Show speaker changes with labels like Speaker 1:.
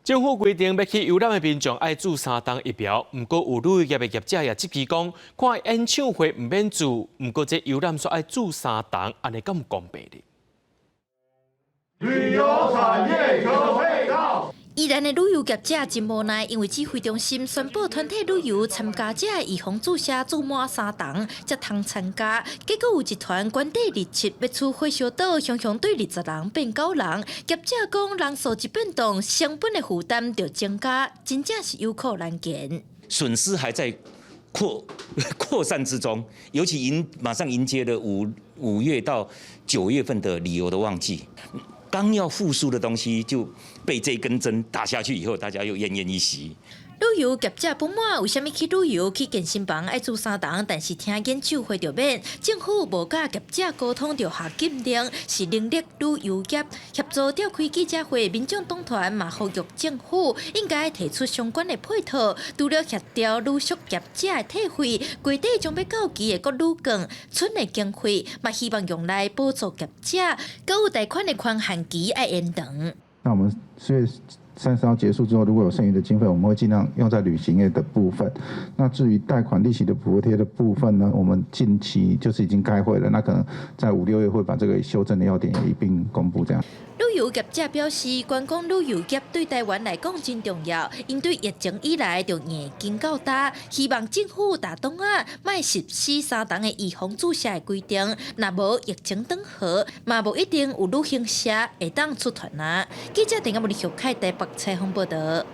Speaker 1: 政府规定要去游览的民众爱注3档疫苗，不过有旅游业的业者也质疑讲，看演唱会唔免注，不过这游览却爱注3档，安尼咁公平哩？
Speaker 2: 旅游产业有配套。
Speaker 3: 宜兰的旅游业者真无奈，因为指挥中心宣布团体旅游参加者预防注射注满3档才通参加，结果有一团原地日期要出火烧岛，雄雄对20人变9人。业者讲人数一变动，成本的负担就增加，真正是有苦难言。
Speaker 4: 损失还在扩散之中，尤其马上迎接了五月到9月份的旅游的旺季。 刚要复苏的东西就被这根针打下去以后，大家又奄奄一息。
Speaker 3: 旅游业者不满，为什么去旅游去健身房爱注3档，但是听演唱会就免？政府无甲业者沟通就下禁令，是凌虐旅游业。协助召开记者会，民众党团嘛呼吁政府应该提出相关的配套，除了协调旅宿业者的退费，月底将要到期的各旅馆剩的经费，嘛希望用来补助业者，搁有贷款的宽限期爱延长。
Speaker 5: 那我们4月30号结束之后，如果有剩余的经费，我们会尽量用在旅行业的部分。那至于贷款利息的补贴的部分呢，我们近期就是已经开会了，那可能在5、6月会把这个修正的要点也一并公布。这样。
Speaker 3: 旅游业者表示，观光旅游业对台湾来讲真重要，因对疫情以来就眼睛较大，希望政府大东啊，卖实施3档的预防注射的规定，若无疫情转好，嘛无一定有旅行社会当出团啊。记者陈亚木李秀凯台北采访报道。